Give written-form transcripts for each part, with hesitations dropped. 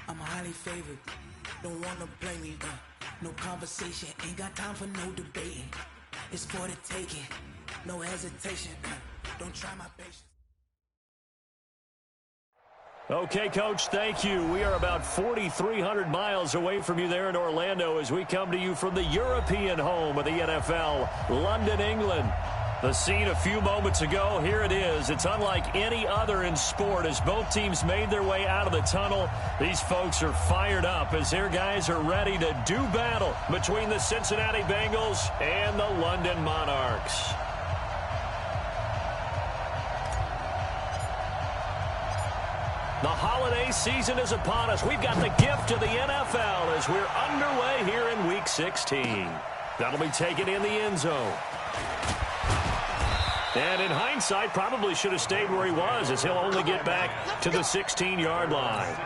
I'm highly favored. Don't wanna blame me. No conversation. Ain't got time for no debating. It's for the taking. No hesitation. Don't try my patience. Okay, Coach, thank you. We are about 4,300 miles away from you there in Orlando as we come to you from the European home of the NFL, London, England. The scene a few moments ago, here it is. It's unlike any other in sport as both teams made their way out of the tunnel. These folks are fired up as their guys are ready to do battle between the Cincinnati Bengals and the London Monarchs. The holiday season is upon us. We've got the gift of the NFL as we're underway here in Week 16. That'll be taken in the end zone. And in hindsight, probably should have stayed where he was as he'll only get back to the 16-yard line.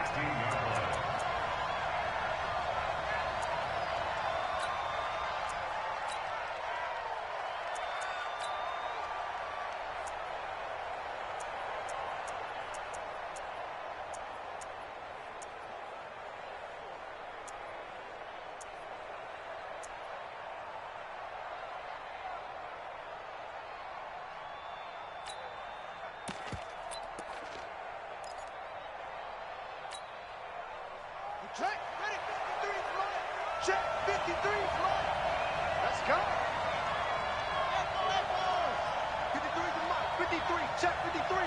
Check, ready, 53 flight. Check, 53 flight. Let's go. 53 to Mike, 53, check 53.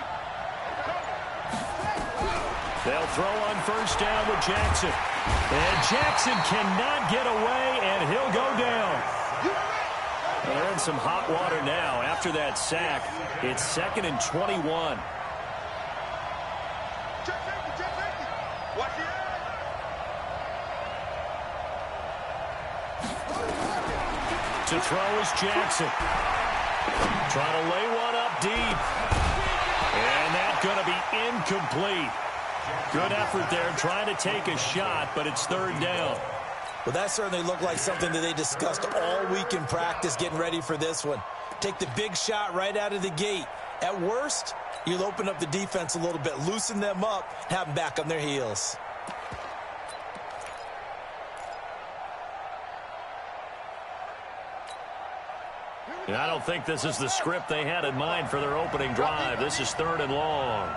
They'll throw on first down with Jackson. And Jackson cannot get away, and he'll go down. They're in some hot water now after that sack. It's 2nd and 21. Check safety, watch the edge. To throw is Jackson. Trying to lay one up deep. And that's going to be incomplete. Good effort there trying to take a shot, but it's 3rd down. Well, that certainly looked like something that they discussed all week in practice getting ready for this one. Take the big shot right out of the gate. At worst, you'll open up the defense a little bit, loosen them up, have them back on their heels. And I don't think this is the script they had in mind for their opening drive. This is 3rd and long.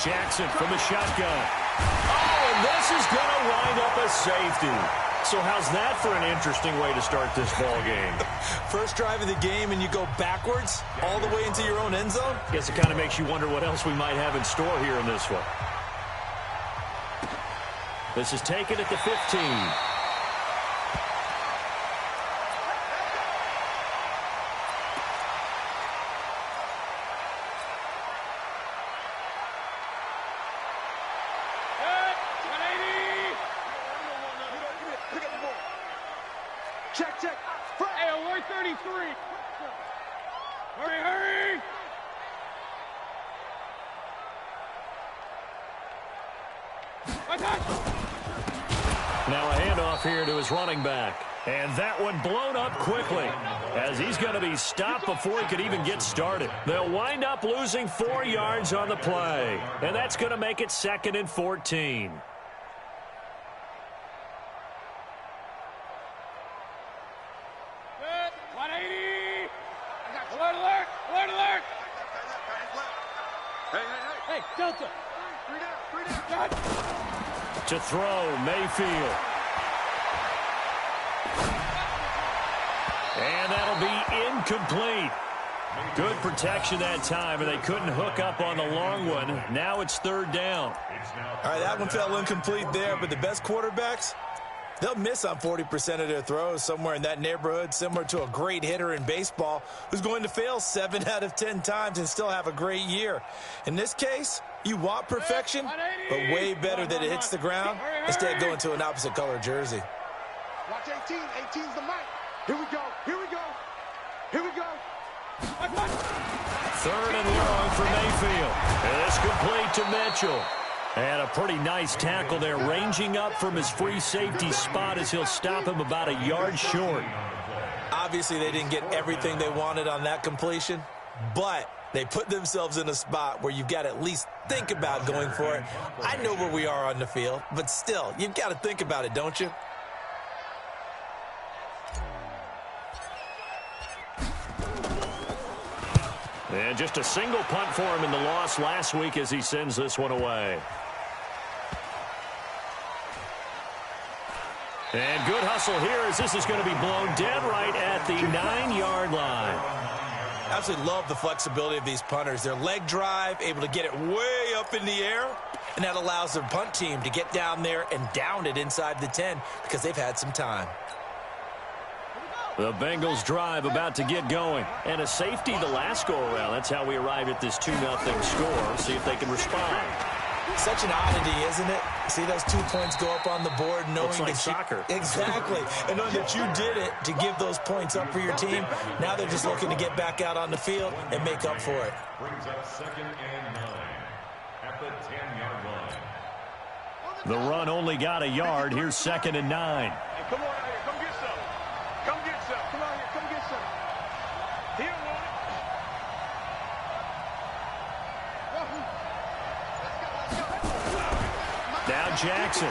Jackson from the shotgun. Oh, and this is going to wind up a safety. So how's that for an interesting way to start this ball game? First drive of the game and you go backwards all the way into your own end zone? Guess it kind of makes you wonder what else we might have in store here in this one. This is taken at the 15. Check, check. Hey, alert 33. Hurry, hurry. Now a handoff here to his running back. And that one blown up quickly as he's going to be stopped before he could even get started. They'll wind up losing 4 yards on the play. And that's going to make it 2nd and 14. Delta. 3 down. To throw, Mayfield. And that'll be incomplete. Good protection that time, and they couldn't hook up on the long one. Now it's 3rd down. All right, that one fell incomplete there, but the best quarterbacks, they'll miss on 40% of their throws, somewhere in that neighborhood, similar to a great hitter in baseball who's going to fail 7 out of 10 times and still have a great year. In this case, you want perfection, but way better that it hits the ground instead of going to an opposite color jersey. Watch 18. 18's the mic. Here we go. Here we go. Here we go. 3rd and long for Mayfield. And it's complete to Mitchell. And a pretty nice tackle there, ranging up from his free safety spot as he'll stop him about a yard short. Obviously, they didn't get everything they wanted on that completion, but they put themselves in a spot where you've got to at least think about going for it. I know where we are on the field, but still, you've got to think about it, don't you? And just a single punt for him in the loss last week as he sends this one away. And good hustle here as this is going to be blown dead right at the 9-yard line. Absolutely love the flexibility of these punters. Their leg drive, able to get it way up in the air, and that allows their punt team to get down there and down it inside the 10 because they've had some time. The Bengals drive about to get going. And a safety the last go-around. That's how we arrived at this 2-0 score. See if they can respond. Such an oddity, isn't it? See those 2 points go up on the board knowing Looks like that soccer. Exactly. And knowing that you did it to give those points up for your team. Now they're just looking to get back out on the field and make up for it. Brings up 2nd and 9 at the 10-yard line. The run only got a yard. Here's 2nd and 9. Hey, come on out here. Come get some. Come get some. Come out here. Come get some. He don't want it. Now Jackson.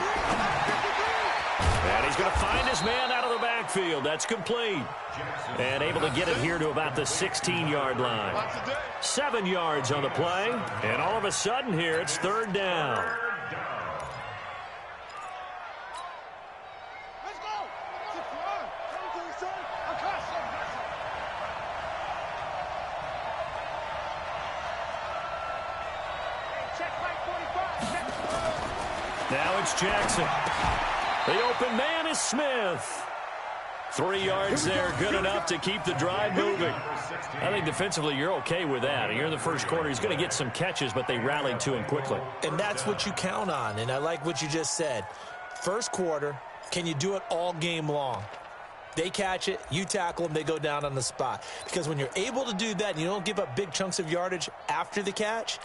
And he's going to find his man out of the backfield. That's complete. And able to get it here to about the 16-yard line. 7 yards on the play. And all of a sudden here, it's 3rd down. Now it's Jackson. The open man is Smith. 3 yards there, good enough to keep the drive moving. I think defensively you're okay with that. Here in the first quarter, he's going to get some catches, but they rallied to him quickly. And that's what you count on, and I like what you just said. First quarter, can you do it all game long? They catch it, you tackle them, they go down on the spot. Because when you're able to do that and you don't give up big chunks of yardage after the catch,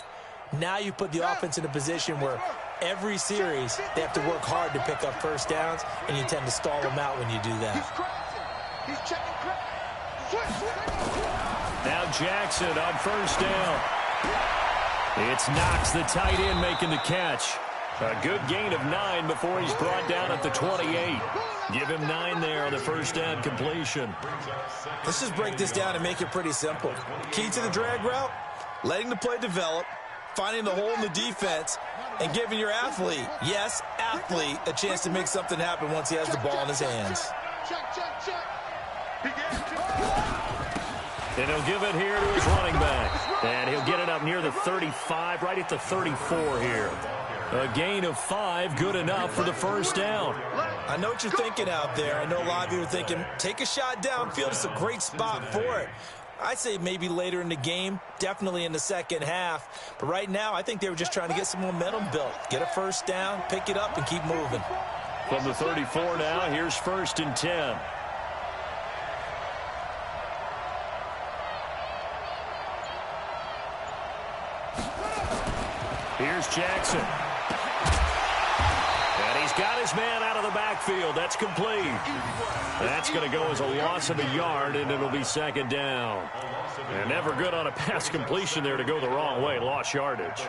now you put the offense in a position where every series they have to work hard to pick up first downs, and you tend to stall them out when you do that. He's checking. Now Jackson on first down. It's Knox, the tight end, making the catch. A good gain of 9 before he's brought down at the 28. Give him 9 there on the first down completion. Let's just break this down and make it pretty simple. Key to the drag route, letting the play develop, finding the hole in the defense, and giving your athlete, yes, athlete, a chance to make something happen once he has the ball in his hands. Check. And he'll give it here to his running back. And he'll get it up near the 35, right at the 34 here. A gain of 5, good enough for the first down. I know what you're thinking out there. I know a lot of you are thinking, take a shot downfield. It's a great spot for it. I'd say maybe later in the game, definitely in the second half. But right now, I think they were just trying to get some momentum built. Get a first down, pick it up, and keep moving. From the 34 now, here's 1st and 10. Here's Jackson. And he's got his man out of the backfield. That's complete. That's going to go as a loss of a yard, and it'll be 2nd down. And never good on a pass completion there to go the wrong way. Lost yardage.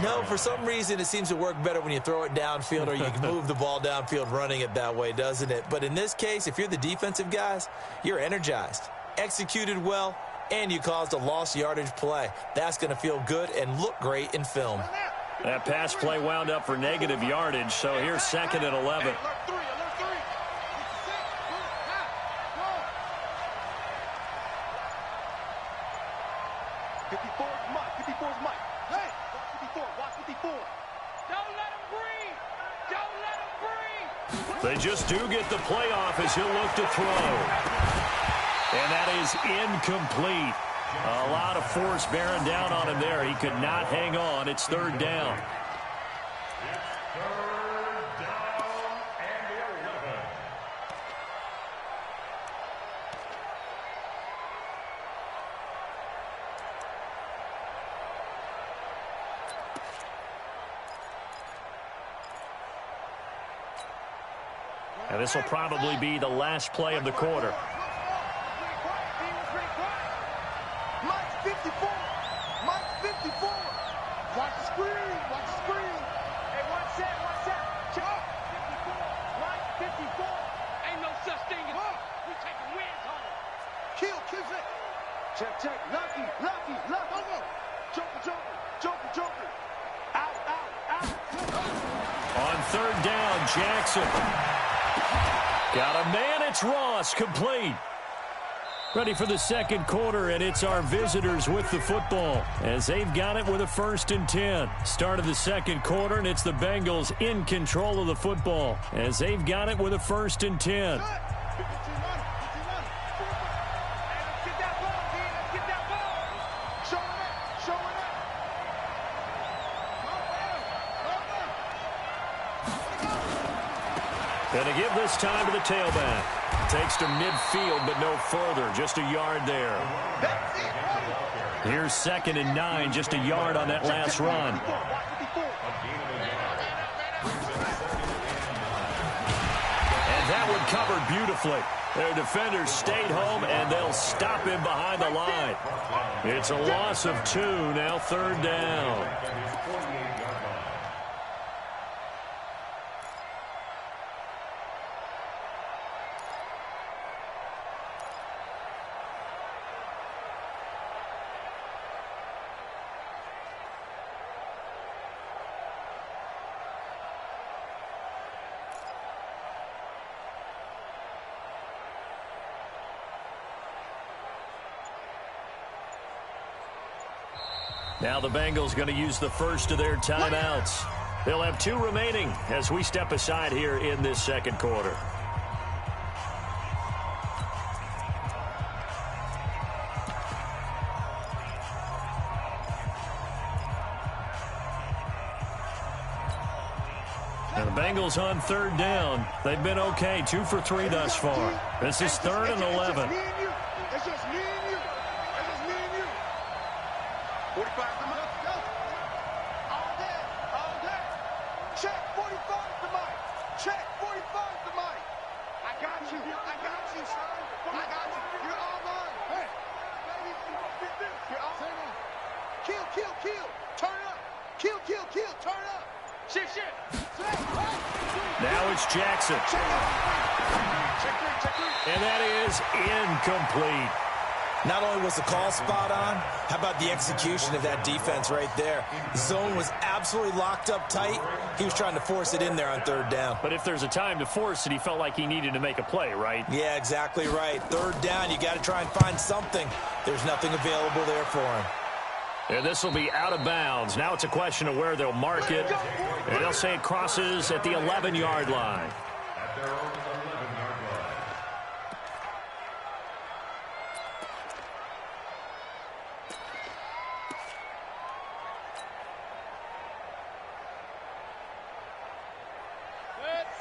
No, for some reason it seems to work better when you throw it downfield or you can move the ball downfield running it that way, doesn't it? But in this case, if you're the defensive guys, you're energized, executed well, and you caused a lost yardage play. That's going to feel good and look great in film. That pass play wound up for negative yardage, so here's 2nd and 11. They just do get the playoff as he'll look to throw. And that is incomplete. A lot of force bearing down on him there. He could not hang on. It's 3rd down. And this will probably be the last play of the quarter. Mike's 54. Mike's 54. Watch the screen. Watch the screen. Hey, one set. Check. 54. Mike's 54. Ain't no such thing as we taking wins home. Kill it. Check. Lucky. Joker. Out. On third down, Jackson. Got a man, it's Ross, complete. Ready for the second quarter, and it's our visitors with the football as they've got it with a 1st and 10. Start of the second quarter, and it's the Bengals in control of the football as they've got it with a 1st and 10. Going to give this time to the tailback. Takes to midfield, but no further. Just a yard there. Here's 2nd and 9, just a yard on that last run. And that one covered beautifully. Their defenders stayed home, and they'll stop him behind the line. It's a loss of 2, now 3rd down. Now the Bengals going to use the first of their timeouts. They'll have 2 remaining as we step aside here in this second quarter. Now the Bengals on 3rd down. They've been okay, 2 for 3 thus far. This is 3rd and 11. It's just me and you. 45 to Mike. Go. All day. Check 45 to Mike. Check 45 to Mike. I got you, son. I got you. You're all mine. Hey. Baby, you're all mine. Kill. Turn up. Kill. Turn up. Shit. Now it's Jackson. Check three. And that is incomplete. Not only was the call spot on, how about the execution of that defense right there? The zone was absolutely locked up tight. He was trying to force it in there on 3rd down. But if there's a time to force it, he felt like he needed to make a play, right? Yeah, exactly right. 3rd down, you got to try and find something. There's nothing available there for him. And this will be out of bounds. Now it's a question of where they'll mark it. And they'll say it crosses at the 11-yard line. At their own 11-yard line.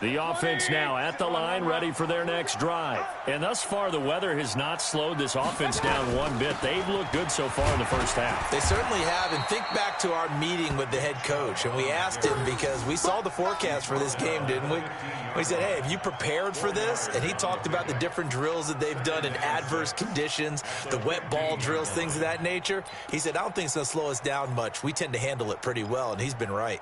The offense now at the line, ready for their next drive. And thus far, the weather has not slowed this offense down one bit. They've looked good so far in the first half. They certainly have. And think back to our meeting with the head coach. And we asked him because we saw the forecast for this game, didn't we? We said, hey, have you prepared for this? And he talked about the different drills that they've done in adverse conditions, the wet ball drills, things of that nature. He said, I don't think it's going to slow us down much. We tend to handle it pretty well, and he's been right.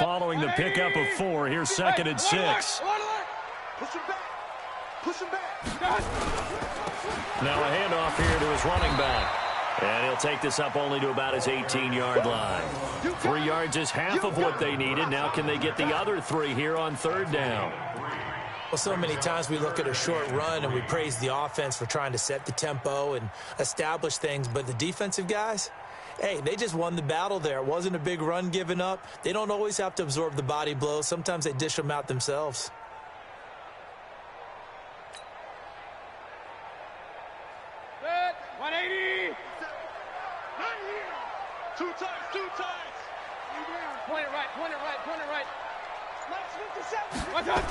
Following the pickup of 4, here's 2nd and 6. Push him back. Now a handoff here to his running back. And he'll take this up only to about his 18-yard line. 3 yards is half of what they needed. Now can they get the other 3 here on 3rd down? Well, so many times we look at a short run and we praise the offense for trying to set the tempo and establish things. But the defensive guys, hey, they just won the battle there. It wasn't a big run given up. They don't always have to absorb the body blows. Sometimes they dish them out themselves. Good. 180. Two times. Point it right. Let's 57. What's up?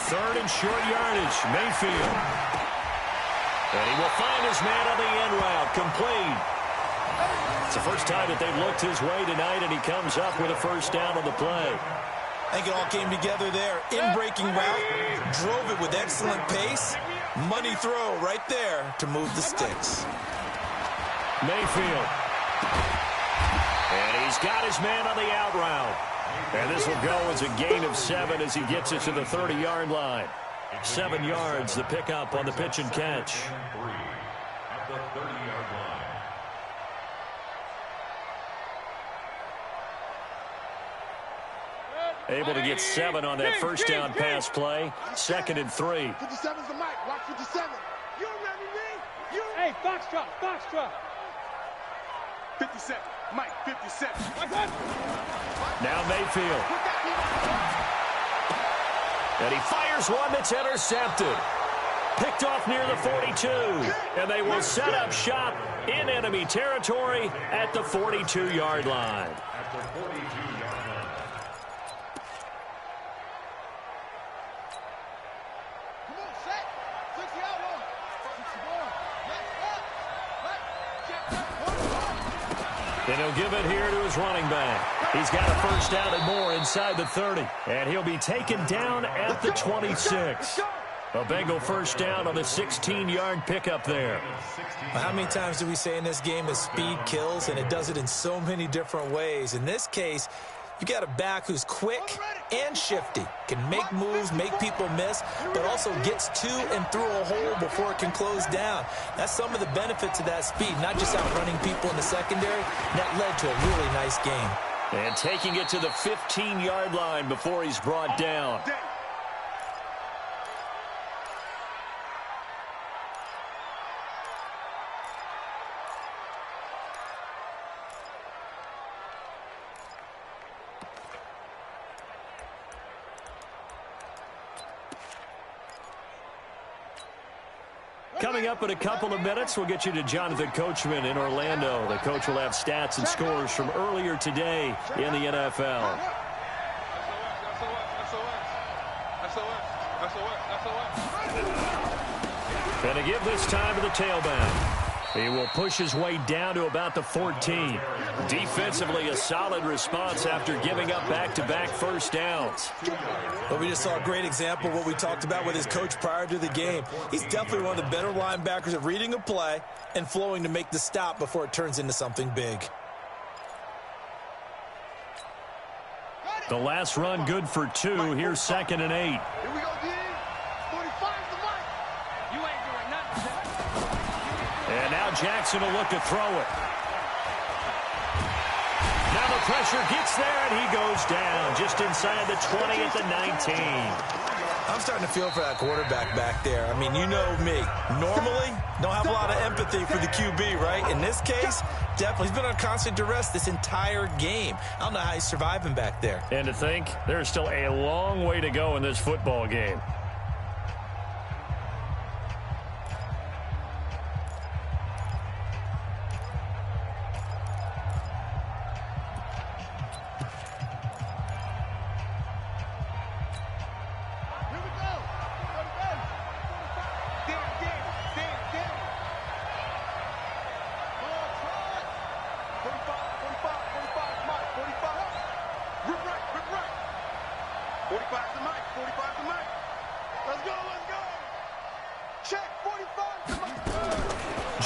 3rd and short yardage. Mayfield. And he will find his man on the end route. Complete. It's the first time that they've looked his way tonight, and he comes up with a first down on the play. I think it all came together there. In-breaking route, drove it with excellent pace. Money throw right there to move the sticks. Mayfield. And he's got his man on the out route. And this will go as a gain of 7 as he gets it to the 30-yard line. 7 yards, the pickup on the pitch and catch. At the 30-yard line. Able to get 7 on that first down pass play. 2nd and 3. 57's the mic. Watch 57. You ready, me? You? Hey, Foxtrot, Foxtrot. 57. Mike, 57. Now Mayfield. And he fires one that's intercepted. Picked off near the 42. And they will set up shop in enemy territory at the 42-yard line. At the 42-yard line. Come on, set. 60 out on. 61. And he'll give it here to his running back. He's got a first down and more inside the 30. And he'll be taken down at the 26. A Bengal first down on the 16-yard pickup there. How many times do we say in this game that speed kills, and it does it in so many different ways? In this case, you got a back who's quick and shifty, can make moves, make people miss, but also gets to and through a hole before it can close down. That's some of the benefits of that speed, not just outrunning people in the secondary. That led to a really nice game. And taking it to the 15-yard line before he's brought down. Coming up in a couple of minutes, we'll get you to Jonathan Coachman in Orlando. The coach will have stats and scores from earlier today in the NFL. And to give this time to the tailback. He will push his way down to about the 14. Defensively, a solid response after giving up back-to-back first downs. But we just saw a great example of what we talked about with his coach prior to the game. He's definitely one of the better linebackers at reading a play and flowing to make the stop before it turns into something big. The last run good for 2. Here's 2nd and 8. Here we go, D. 45's the mic. You ain't doing nothing. And now Jackson will look to throw it. Now the pressure gets there, and he goes down just inside the 20 at the 19. I'm starting to feel for that quarterback back there. I mean, you know me. Normally, don't have a lot of empathy for the QB, right? In this case, definitely. He's been on constant duress this entire game. I don't know how he's surviving back there. And to think, there's still a long way to go in this football game.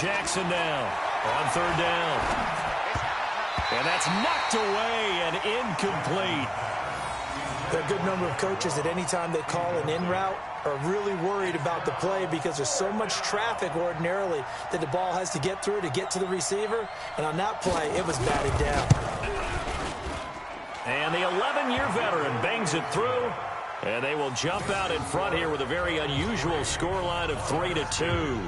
Jackson now on 3rd down. And that's knocked away and incomplete. There are a good number of coaches at any time they call an in route are really worried about the play because there's so much traffic ordinarily that the ball has to get through to get to the receiver. And on that play, it was batted down. And the 11-year veteran bangs it through. And they will jump out in front here with a very unusual scoreline of 3-2.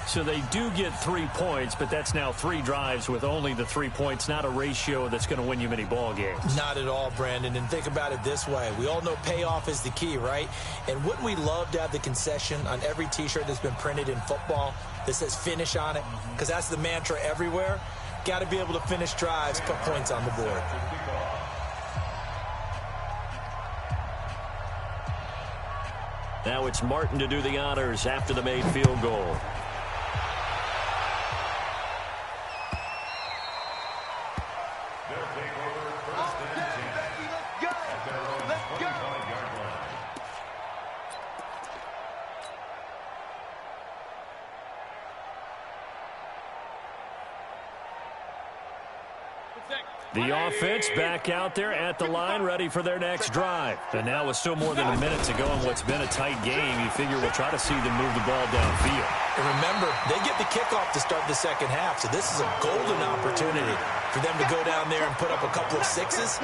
So they do get 3 points, but that's now 3 drives with only the 3 points, not a ratio that's going to win you many ball games. Not at all, Brandon. And think about it this way. We all know payoff is the key, right? And wouldn't we love to have the concession on every T-shirt that's been printed in football that says finish on it? Because that's the mantra everywhere. Got to be able to finish drives, put points on the board. Now it's Martin to do the honors after the made field goal. The offense back out there at the line, ready for their next drive. And now with still more than a minute to go in what's been a tight game, you figure we'll try to see them move the ball downfield. And remember, they get the kickoff to start the second half, so this is a golden opportunity for them to go down there and put up a couple of sixes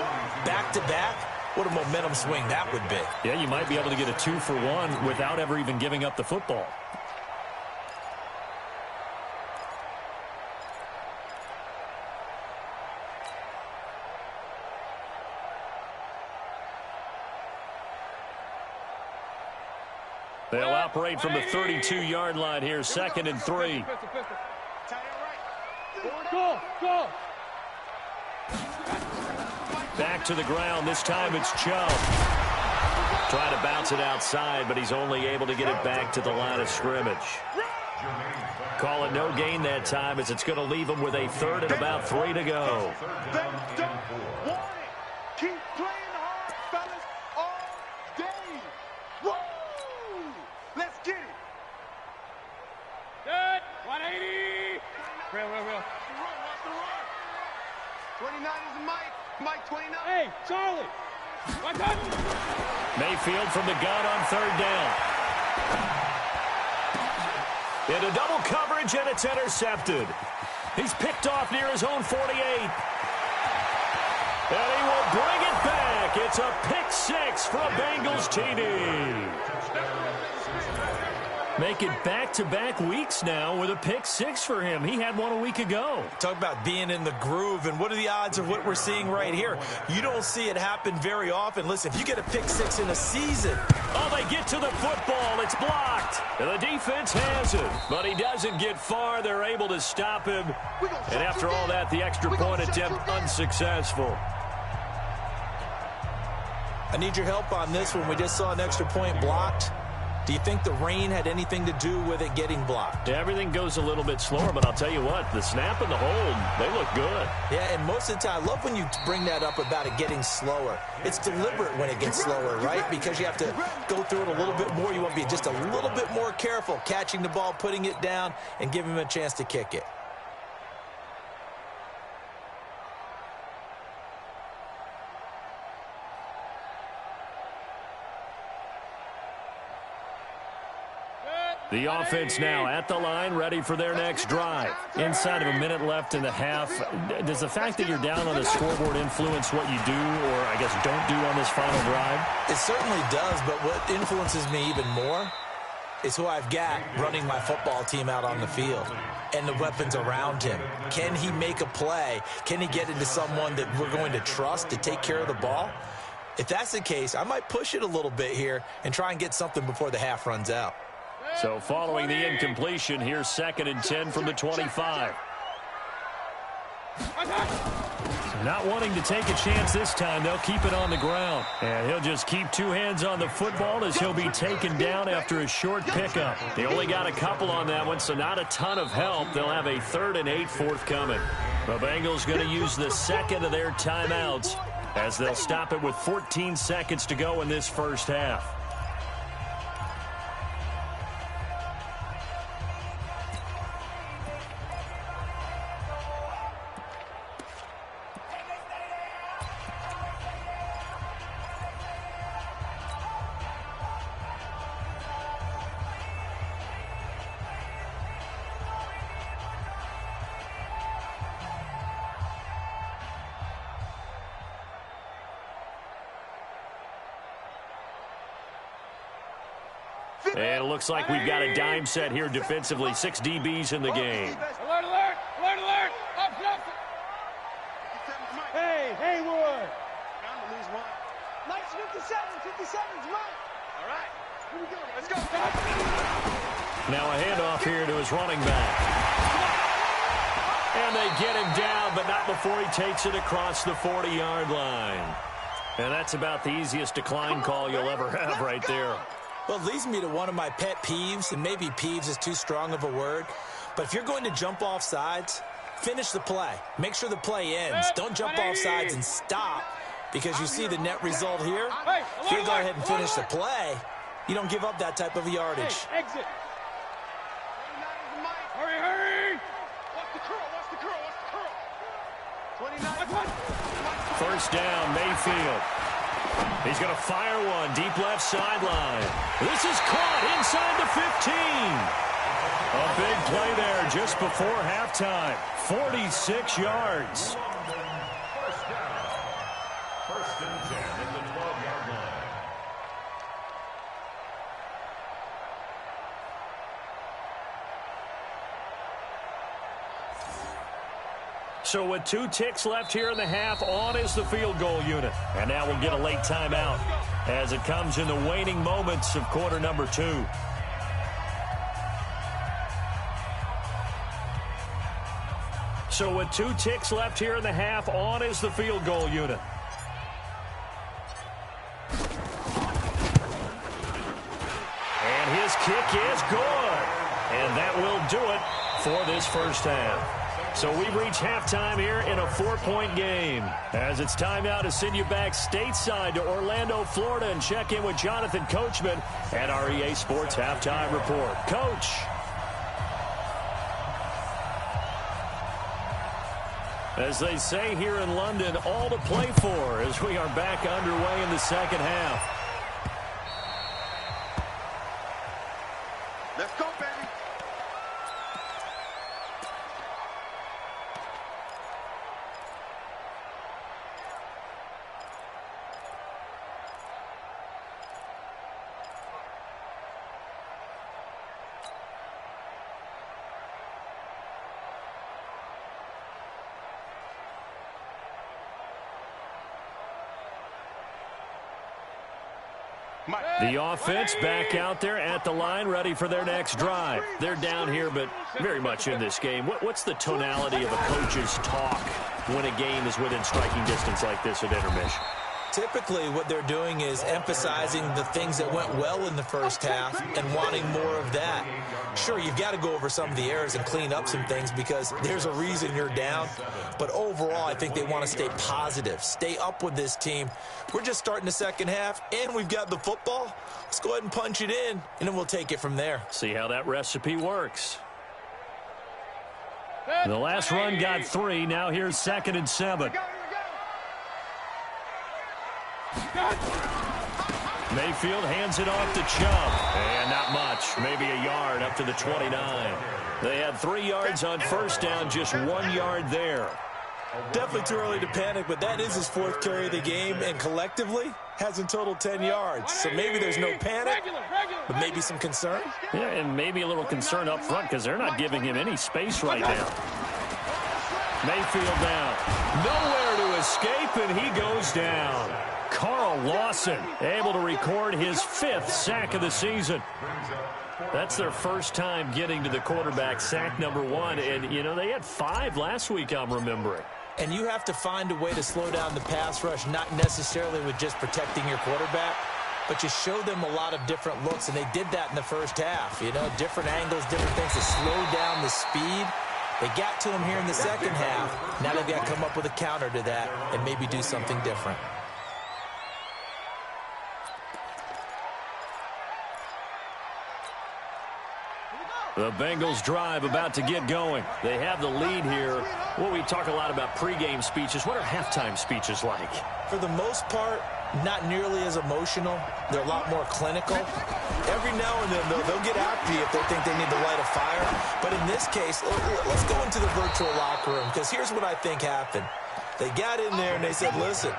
back-to-back. What a momentum swing that would be. Yeah, you might be able to get a 2-for-1 without ever even giving up the football. They'll operate from the 32-yard line here, 2nd and 3. Go. Back to the ground. This time it's Chubb. Trying to bounce it outside, but he's only able to get it back to the line of scrimmage. Call it no gain that time, as it's going to leave him with a 3rd and about 3 to go. They don't want it. Keep playing hard, fellas, all day. Woo! Let's get it. Good. 180. Real. Watch the run. 29 is Mike. Mike 29. Hey, Charlie. Watch out. Mayfield from the gun on 3rd down. Into double coverage, and it's intercepted. He's picked off near his own 48. And he will bring it back. It's a pick 6 for a Bengals TD. Make it back-to-back weeks now with a pick 6 for him. He had one a week ago. Talk about being in the groove, and what are the odds of what we're seeing right here? You don't see it happen very often. Listen, if you get a pick 6 in a season. Oh, they get to the football. It's blocked. And the defense has it. But he doesn't get far. They're able to stop him. And after all that, the extra point attempt unsuccessful. I need your help on this one. We just saw an extra point blocked. Do you think the rain had anything to do with it getting blocked? Everything goes a little bit slower, but I'll tell you what, the snap and the hold, they look good. Yeah, and most of the time, I love when you bring that up about it getting slower. It's deliberate when it gets slower, right? Because you have to go through it a little bit more. You want to be just a little bit more careful catching the ball, putting it down, and giving him a chance to kick it. The offense now at the line, ready for their next drive. Inside of a minute left in the half, does the fact that you're down on the scoreboard influence what you do, or I guess don't do on this final drive? It certainly does, but what influences me even more is who I've got running my football team out on the field and the weapons around him. Can he make a play? Can he get into someone that we're going to trust to take care of the ball? If that's the case, I might push it a little bit here and try and get something before the half runs out. So following the incompletion, here's 2nd and 10 from the 25. Not wanting to take a chance this time, they'll keep it on the ground. And he'll just keep 2 hands on the football as he'll be taken down after a short pickup. They only got a couple on that one, so not a ton of help. They'll have a 3rd and 8 forthcoming. The Bengals going to use the 2nd of their timeouts as they'll stop it with 14 seconds to go in this first half. And it looks like we've got a dime set here defensively. 6 DBs in the game. Alert, alert, alert, alert. Up. Hey, Haywood. Mike's 57's Mike. All right. Here we go. Let's go. Now a handoff here to his running back. And they get him down, but not before he takes it across the 40-yard line. And that's about the easiest decline call you'll ever have right there. Well, it leads me to one of my pet peeves, and maybe peeves is too strong of a word, but if you're going to jump off sides, finish the play. Make sure the play ends. Don't jump off sides and stop, because you see the net result here. If you go ahead and finish the play, you don't give up that type of yardage. Hey, exit. Hurry. Watch the curl. 29. first down, Mayfield. He's going to fire one deep left sideline. This is caught inside the 15. A big play there just before halftime. 46 yards. First down. First and 10 at the 12-yard line. So with 2 ticks left here in the half, on is the field goal unit. And now we'll get a late timeout as it comes in the waning moments of quarter number 2. So with 2 ticks left here in the half, on is the field goal unit. And his kick is good. And that will do it for this first half. So we've reached halftime here in a 4-point game. As it's time now to send you back stateside to Orlando, Florida, and check in with Jonathan Coachman at our EA Sports Halftime Report. Coach. As they say here in London, all to play for as we are back underway in the second half. Let's go, baby. The offense back out there at the line, ready for their next drive. They're down here, but very much in this game. What's the tonality of a coach's talk when a game is within striking distance like this at intermission? Typically, what they're doing is emphasizing the things that went well in the first half and wanting more of that. Sure, you've got to go over some of the errors and clean up some things because there's a reason you're down. But overall, I think they want to stay positive, stay up with this team. We're just starting the second half, and we've got the football. Let's go ahead and punch it in, and then we'll take it from there. See how that recipe works. The last run got 3. Now here's 2nd and 7. Mayfield hands it off to Chubb. And not much. Maybe a yard up to the 29. They had 3 yards on first down, just 1 yard there. Definitely too early to panic, but that is his 4th carry of the game, and collectively has in total 10 yards. So maybe there's no panic, but maybe some concern. Yeah, and maybe a little concern up front because they're not giving him any space right now. Mayfield down. Nowhere to escape, and he goes down. Carl Lawson able to record his 5th sack of the season. That's their first time getting to the quarterback, sack number 1. And, you know, they had 5 last week, I'm remembering. And you have to find a way to slow down the pass rush, not necessarily with just protecting your quarterback, but you show them a lot of different looks, and they did that in the first half. You know, different angles, different things to slow down the speed. They got to him here in the second half. Now they've got to come up with a counter to that and maybe do something different. The Bengals drive about to get going. They have the lead here. Well, we talk a lot about pregame speeches. What are halftime speeches like? For the most part, not nearly as emotional. They're a lot more clinical. Every now and then, though, they'll get after you if they think they need to light a fire. But in this case, let's go into the virtual locker room, because here's what I think happened. They got in there and they said, listen,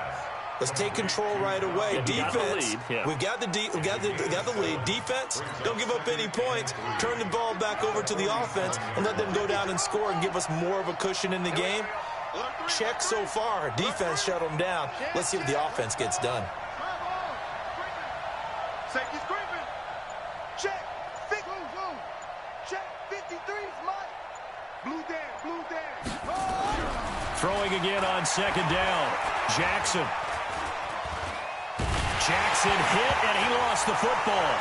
let's take control right away. Yeah, Defense, yeah. we've got the lead. Defense, don't give up any points. Turn the ball back over to the offense and let them go down and score and give us more of a cushion in the game. Check so far. Defense shut them down. Let's see what the offense gets done. Safety screaming. Check. Check. 53's Mike. Blue down. Oh. Throwing again on second down. Jackson hit, and he lost the football.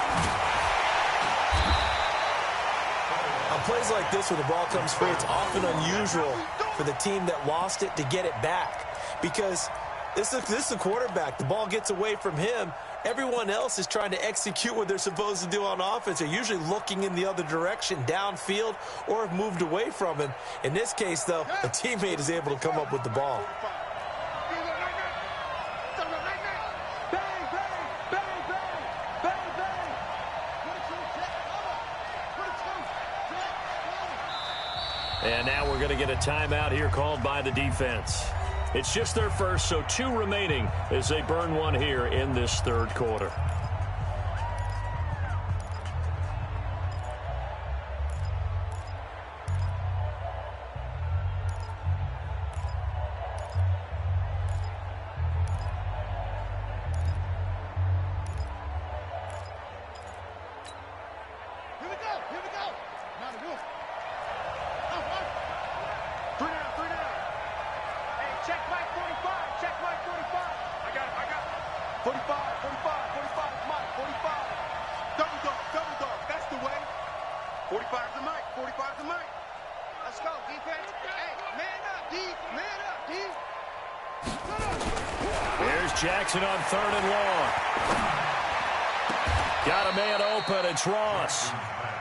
On plays like this, where the ball comes free, it's often unusual for the team that lost it to get it back, because this is the quarterback. The ball gets away from him. Everyone else is trying to execute what they're supposed to do on offense. They're usually looking in the other direction, downfield, or have moved away from him. In this case, though, a teammate is able to come up with the ball. And now we're going to get a timeout here called by the defense. It's just their first, so 2 remaining as they burn one here in this third quarter. Jackson on 3rd and long. Got a man open. It's Ross.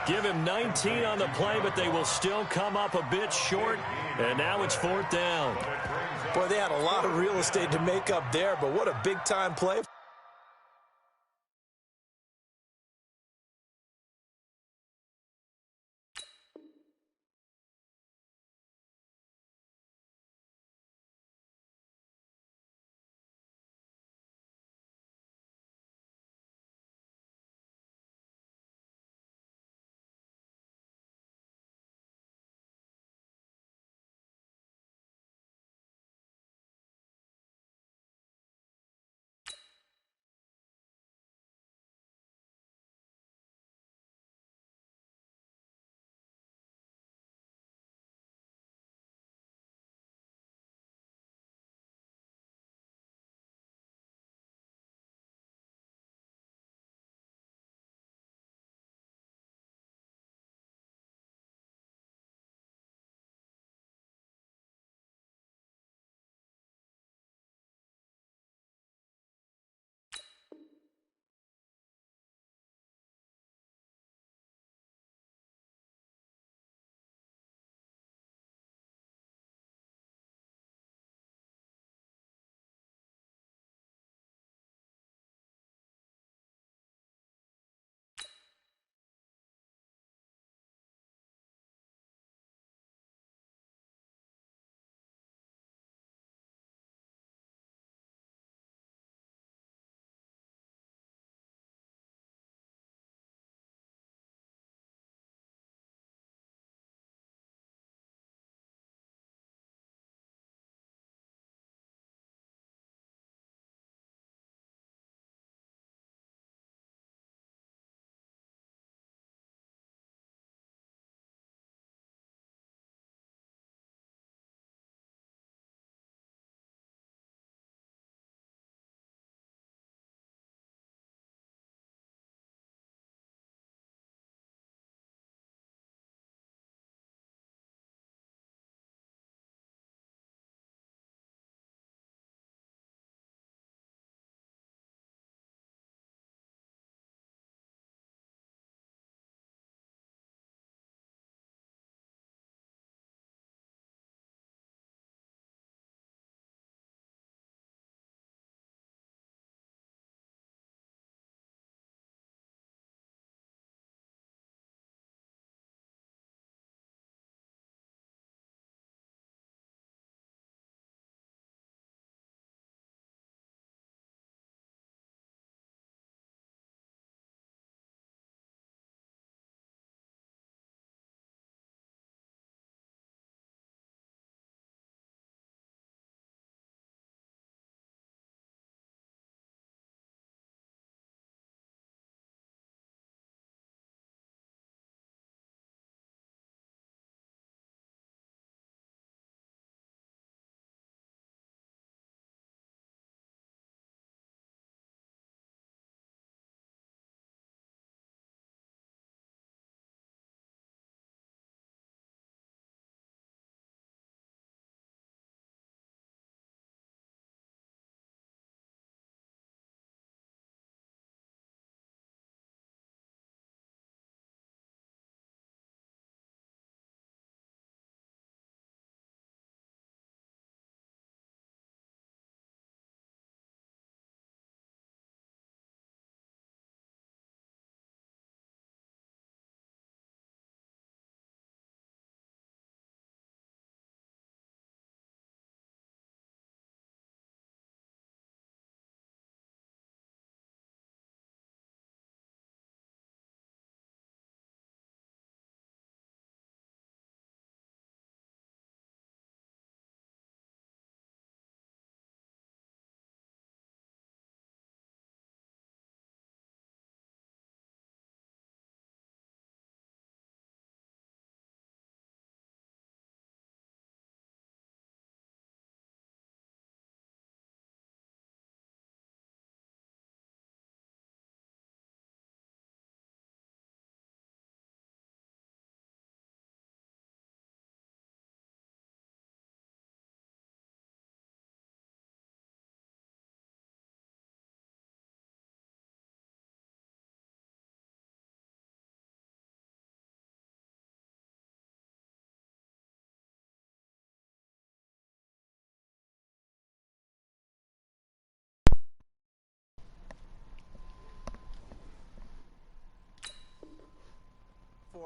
Give him 19 on the play, but they will still come up a bit short. And now it's 4th down. Boy, they had a lot of real estate to make up there, but what a big-time play.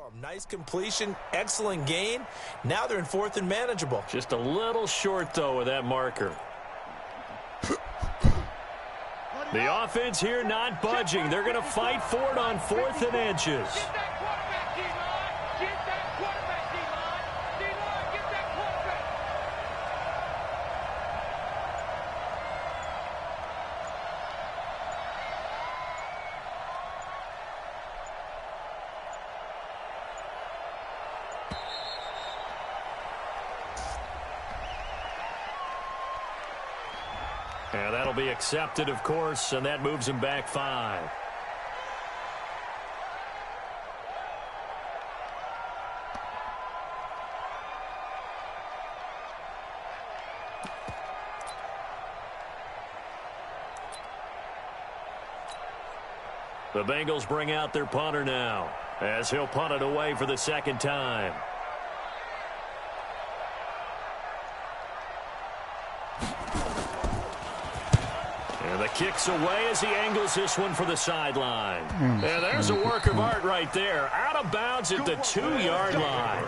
for them. Nice completion, excellent gain. Now they're in 4th and manageable. Just a little short, though, with that marker. The offense here not budging. They're going to fight for it on 4th and inches. And that'll be accepted, of course, and that moves him back 5. The Bengals bring out their punter now, as he'll punt it away for the 2nd time. And the kick's away as he angles this one for the sideline. And there's a work of art right there. Out of bounds at the 2-yard line.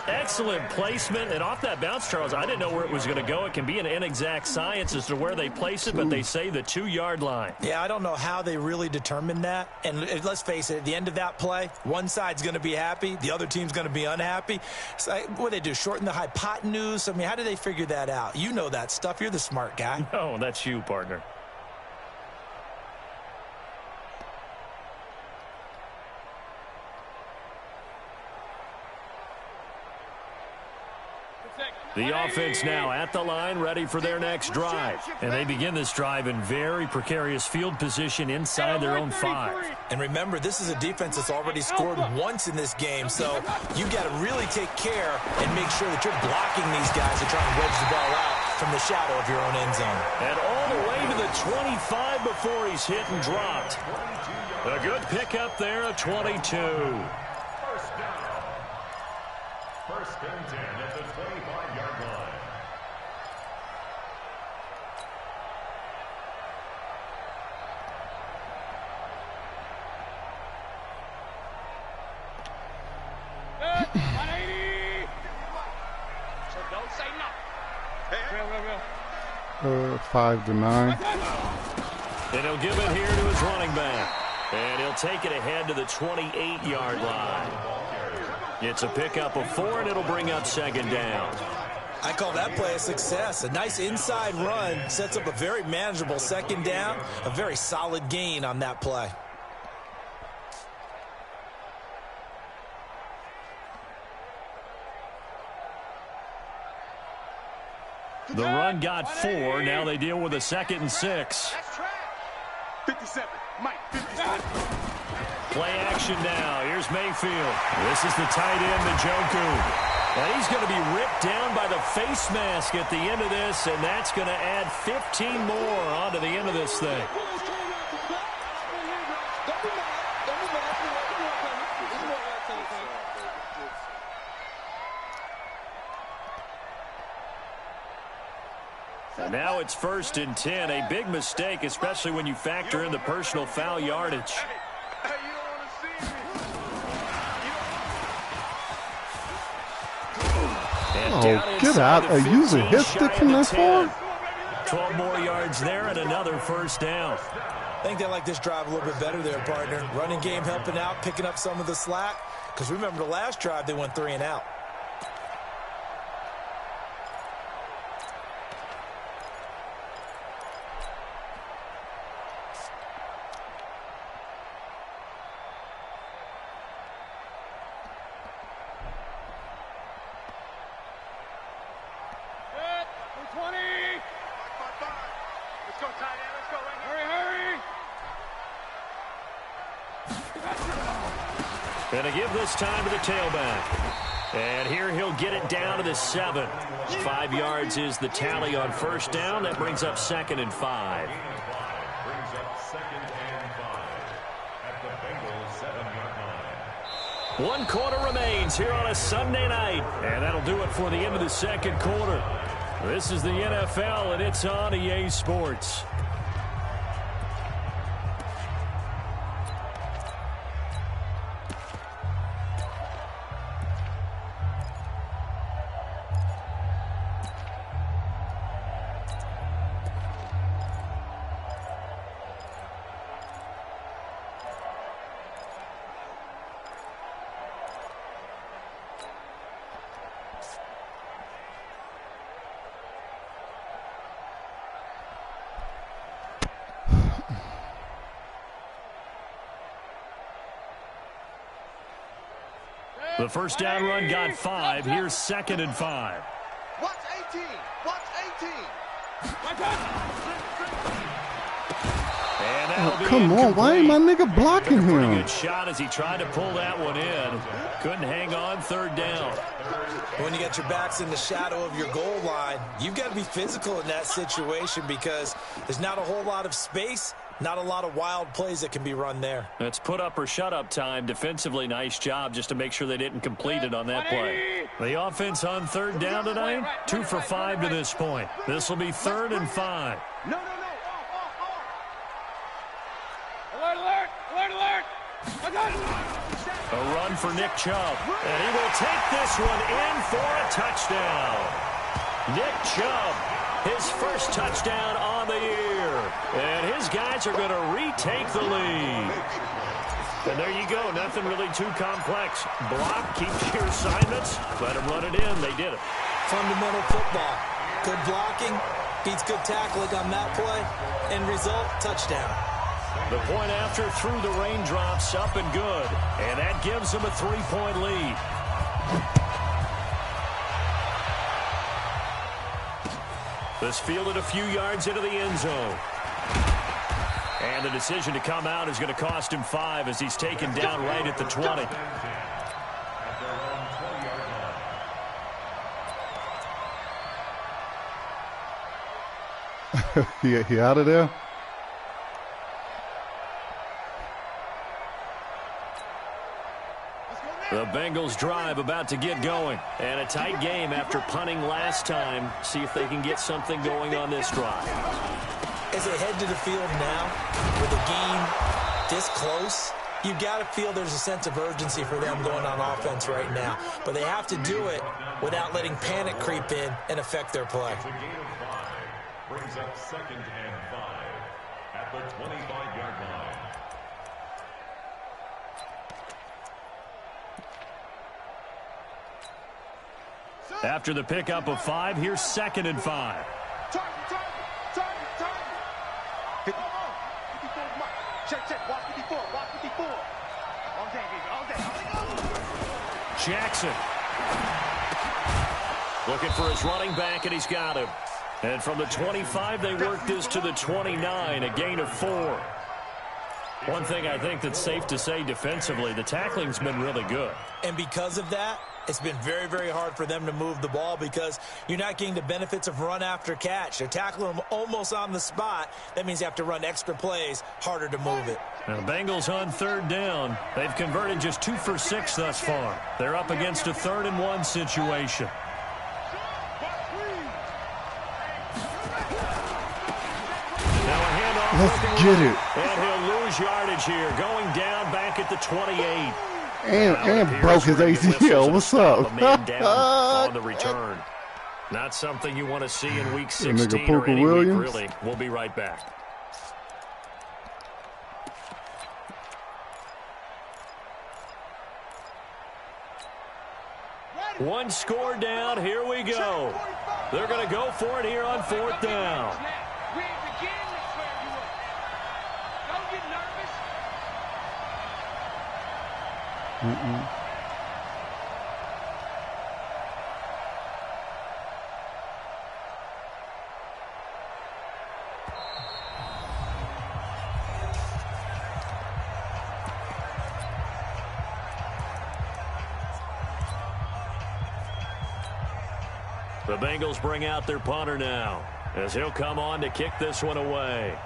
Excellent placement. And off that bounce, Charles, I didn't know where it was going to go. It can be an inexact science as to where they place it, but they say the 2-yard line. Yeah, I don't know how they really determined that. And let's face it, at the end of that play, one side's going to be happy, the other team's going to be unhappy. So, what do they do, shorten the hypotenuse? I mean, how do they figure that out? You know that stuff. You're the smart guy. No, that's you, partner. The offense now at the line, ready for their next drive. And they begin this drive in very precarious field position inside their own 5. And remember, this is a defense that's already scored once in this game, so you got to really take care and make sure that you're blocking these guys that try and wedge the ball out from the shadow of your own end zone. And all the way to the 25 before he's hit and dropped. A good pickup there of 22. First down. 1st and 10 at the 25-yard line. Good. 180. So don't say no. Real. 5 to 9. And he'll give it here to his running back. And he'll take it ahead to the 28-yard line. It's a pickup of 4, and it'll bring up 2nd down. I call that play a success. A nice inside run sets up a very manageable 2nd down, a very solid gain on that play. The run got 4. Now they deal with a 2nd and 6. That's track. 57. Mike, 57. Play action now. Here's Mayfield. This is the tight end, Njoku. And he's going to be ripped down by the face mask at the end of this, and that's going to add 15 more onto the end of this thing. And now it's 1st and 10. A big mistake, especially when you factor in the personal foul yardage. Oh, get out. Are you using his stick from that far? 12 more yards there and another 1st down. I think they like this drive a little bit better there, partner. Running game helping out, picking up some of the slack. Because remember the last drive, they went 3 and out. And to give this time to the tailback. And here he'll get it down to the 7. 5 yards is the tally on 1st down. That brings up 2nd and 5. Brings up 2nd and 5 at the Bengals 7-yard line. 1 quarter remains here on a Sunday night. And that'll do it for the end of the 2nd quarter. This is the NFL, and it's on EA Sports. The first down run got 5. Here's 2nd and 5. Watch 18. Watch 18. And come on, why ain't my nigga blocking Took a pretty him? good shot as he tried to pull that one in. Couldn't hang on 3rd down. When you got your backs in the shadow of your goal line, you've got to be physical in that situation because there's not a whole lot of space, not a lot of wild plays that can be run there. It's put up or shut up time. Defensively, nice job just to make sure they didn't complete it on that play. The offense on 3rd down tonight, 2 for 5 to this point. This will be 3rd and 5. No. Alert, alert, alert, alert. I got it. A run for Nick Chubb. And he will take this one in for a touchdown. Nick Chubb, his first touchdown on the year. And his guys are going to retake the lead. And there you go. Nothing really too complex. Block, keep your assignments. Let them run it in. They did it. Fundamental football. Good blocking, beats good tackling on that play. End result, touchdown. The point after through the raindrops, up and good. And that gives them a 3-point lead. This fielded a few yards into the end zone. And the decision to come out is going to cost him 5 as he's taken down right at the 20. He out of there? The Bengals drive about to get going. And a tight game after punting last time. See if they can get something going on this drive. As they head to the field now, with the game this close, you've got to feel there's a sense of urgency for them going on offense right now. But they have to do it without letting panic creep in and affect their play. It's a gain of 5. Brings up 2nd and 5 at the 25-yard line. After the pickup of 5, here's 2nd and 5. Target. 54. Check. Watch 54. All day, baby. All day. Jackson. Looking for his running back, and he's got him. And from the 25, they work this to the 29, a gain of 4. One thing I think that's safe to say defensively, the tackling's been really good. And because of that, it's been very, very hard for them to move the ball because you're not getting the benefits of run after catch. They're tackling them almost on the spot. That means you have to run extra plays, harder to move it. Now, the Bengals on 3rd down. They've converted just 2 for 6 thus far. They're up against a 3rd and 1 situation. Now a handoff. Let's get it. And he'll lose yardage here, going down back at the 28. And broke his ACL. What's up? A man down on the return. Not something you want to see in week 16 or any week, really. We'll be right back. One score down. Here we go. They're going to go for it here on 4th down. The Bengals bring out their punter now as he'll come on to kick this one away.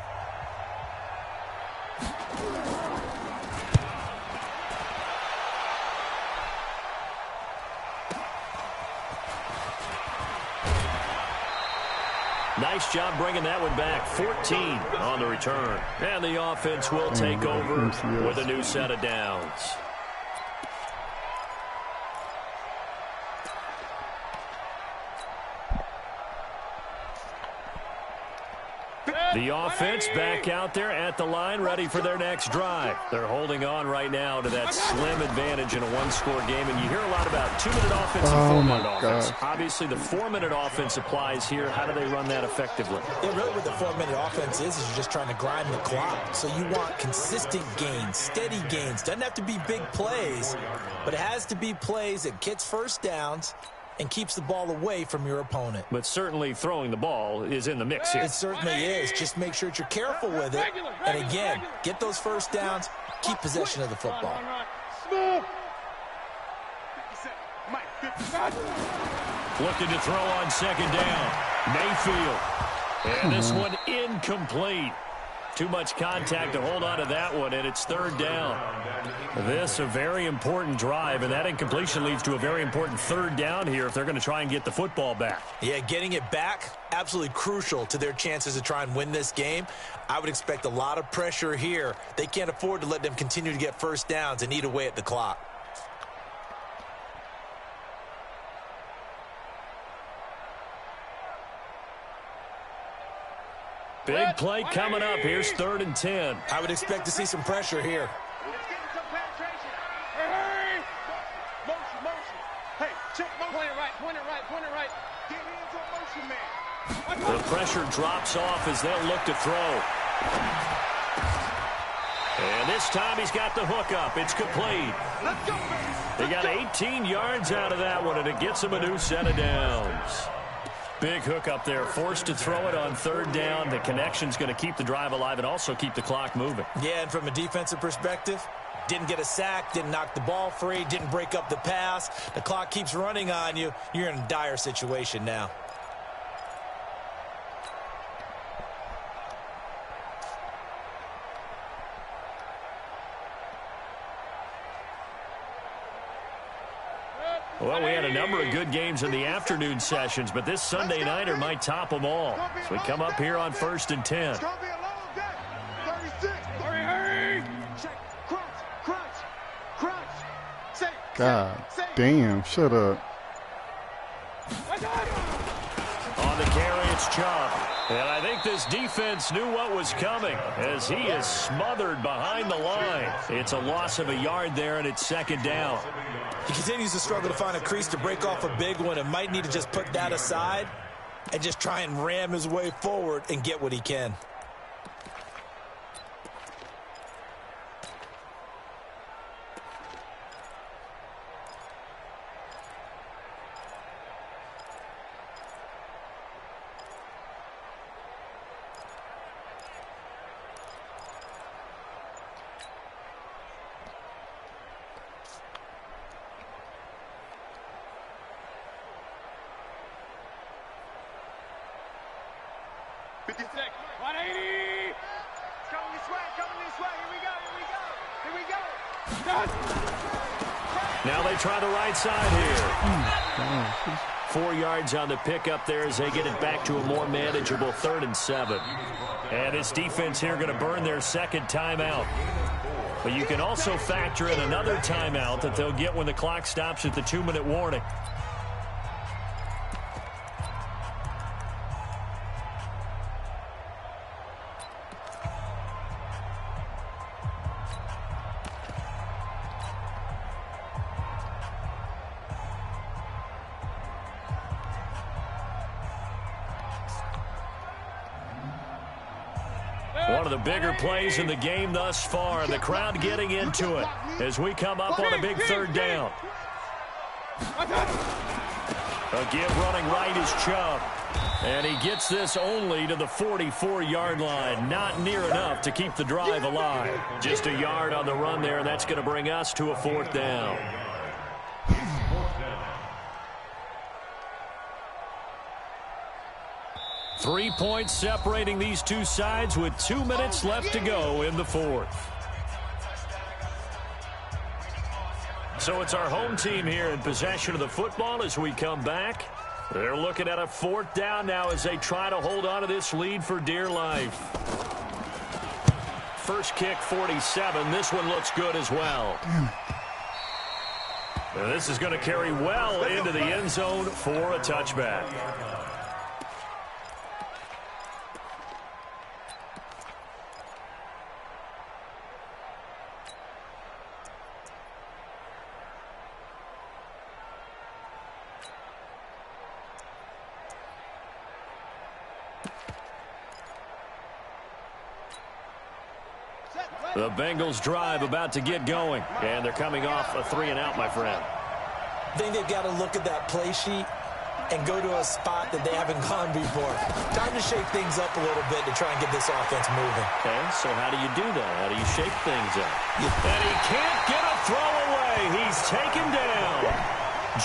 Nice job bringing that one back. 14 on the return. And the offense will take over with a new set of downs. The offense back out there at the line, ready for their next drive. They're holding on right now to that slim advantage in a one-score game, and you hear a lot about 2-minute offense and 4-minute offense. Obviously, the 4-minute offense applies here. How do they run that effectively? Yeah, really what the 4-minute offense is you're just trying to grind the clock. So you want consistent gains, steady gains. Doesn't have to be big plays, but it has to be plays that gets first downs and keeps the ball away from your opponent. But certainly throwing the ball is in the mix here. It certainly is. Just make sure that you're careful with it. And again, get those first downs, keep possession of the football. Looking to throw on second down. Mayfield. And this one incomplete. Too much contact to hold on to that one, and it's third down. This a very important drive, and that incompletion leads to a very important third down here if they're going to try and get the football back. Yeah, getting it back, absolutely crucial to their chances to try and win this game. I would expect a lot of pressure here. They can't afford to let them continue to get first downs and eat away at the clock. Big play coming up. Here's 3rd and 10. I would expect to see some pressure here. The pressure drops off as they'll look to throw. And this time he's got the hook up. It's complete. They got 18 yards out of that one, and it gets him a new set of downs. Big hook up there, forced to throw it on third down. The connection's going to keep the drive alive and also keep the clock moving. Yeah, and from a defensive perspective, didn't get a sack, didn't knock the ball free, didn't break up the pass. The clock keeps running on you. You're in a dire situation now. Well, we had a number of good games in the afternoon sessions, but this Sunday nighter might top them all. So we come up here on 1st and 10. It's going to be a long day. 36. Hurry. Check. Crunch. God damn, shut up. On the carry, it's Chubb. And I think this defense knew what was coming as he is smothered behind the line. It's a loss of a yard there, and it's 2nd down. He continues to struggle to find a crease to break off a big one and might need to just put that aside and just try and ram his way forward and get what he can. Now they try the right side here. 4 yards on the pickup there as they get it back to a more manageable 3rd and 7. And this defense here going to burn their 2nd timeout. But you can also factor in another timeout that they'll get when the clock stops at the 2-minute warning. One of the bigger plays in the game thus far. The crowd getting into it as we come up on a big 3rd down. A give running right is Chubb. And he gets this only to the 44-yard line. Not near enough to keep the drive alive. Just a yard on the run there, and that's going to bring us to a 4th down. Three points separating these two sides with 2 minutes left to go in the 4th. So it's our home team here in possession of the football as we come back. They're looking at a 4th down now as they try to hold on to this lead for dear life. First kick, 47. This one looks good as well. And this is going to carry well into the end zone for a touchback. The Bengals drive about to get going. And they're coming off a 3-and-out, my friend. I think they've got to look at that play sheet and go to a spot that they haven't gone before. Time to shake things up a little bit to try and get this offense moving. Okay, so how do you do that? How do you shake things up? And he can't get a throw away. He's taken down.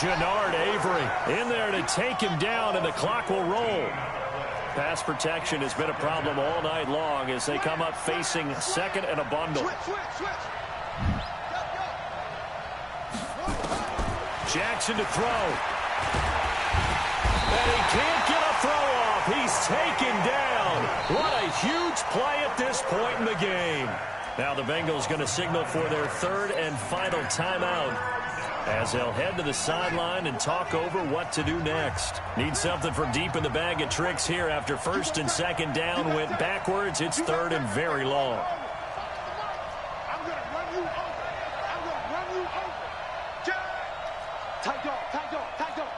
Jannard Avery in there to take him down, and the clock will roll. Pass protection has been a problem all night long as they come up facing second and a bundle. Jackson to throw. And he can't get a throw off. He's taken down. What a huge play at this point in the game. Now the Bengals going to signal for their third and final timeout as they'll head to the sideline and talk over what to do next. Need something from deep in the bag of tricks here after first and second down went backwards. It's third and very long. I'm going to run you over. I'm going to run you over. Tight dog, tight dog, tight dog.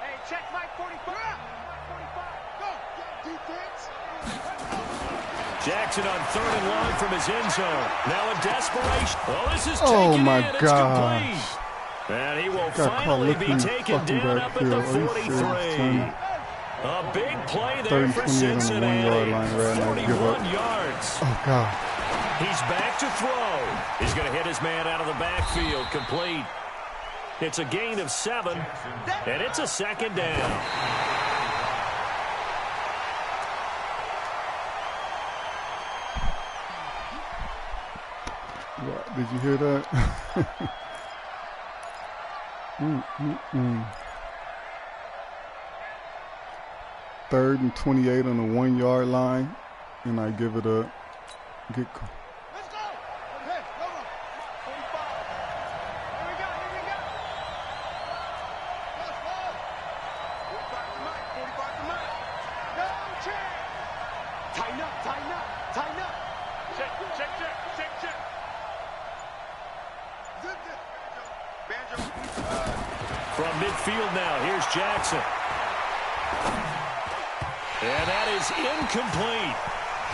Hey, check Mike 45. Go, defense. Jackson on third and long from his end zone. Now in desperation. Oh, this is Oh taken my in. It's gosh. complete. And he will Got finally caught be looking taken fucking down up at the backfield. 43. A big play there 30, for 28 on the 1 Cincinnati. yard line right now. Give 41 up. yards. Oh, God. He's back to throw. He's going to hit his man out of the backfield. Complete. It's a gain of 7, and it's a second down. What, did you hear that? Third and 28 on the 1 yard line, and I give it a get. Let's go. Okay, go on. 45. Here we go, here we go. Let's go. 45 to Mike, 45 to Mike. No chance. Tighten up, tighten up, tighten up. Check, check, check, check, check. Zip it. Banjo. From midfield now, here's Jackson. And that is incomplete.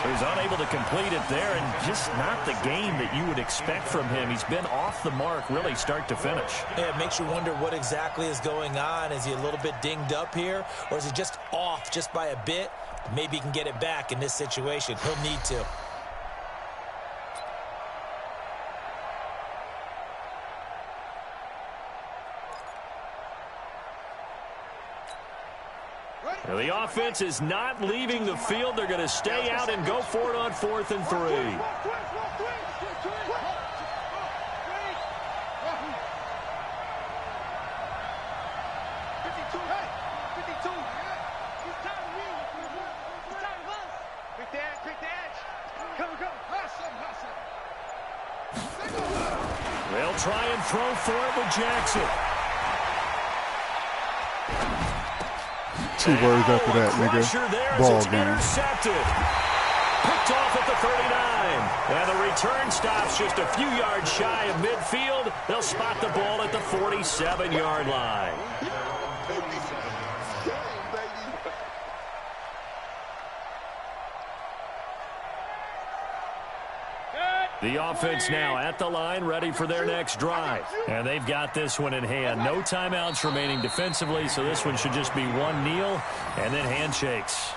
He's unable to complete it there, and just not the game that you would expect from him. He's been off the mark really start to finish. Yeah, it makes you wonder what exactly is going on. Is he a little bit dinged up here, or is he just off just by a bit? Maybe he can get it back in this situation. He'll need to. Now, the offense is not leaving the field. They're going to stay out and go for it on 4th and 3. They'll try and throw for it with Jackson. 2 words after that, nigga. Ball game. Intercepted. Picked off at the 39. And the return stops just a few yards shy of midfield. They'll spot the ball at the 47-yard line. The offense now at the line, ready for their next drive. And they've got this one in hand. No timeouts remaining defensively, so this one should just be one kneel and then handshakes.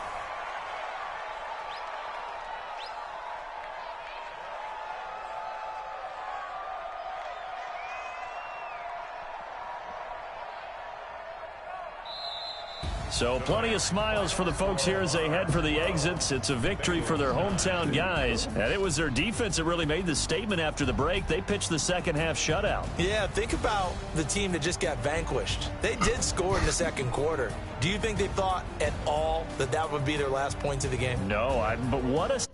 So plenty of smiles for the folks here as they head for the exits. It's a victory for their hometown guys. And it was their defense that really made the statement after the break. They pitched the second half shutout. Yeah, think about the team that just got vanquished. They did score in the second quarter. Do you think they thought at all that that would be their last points of the game? No, but what a...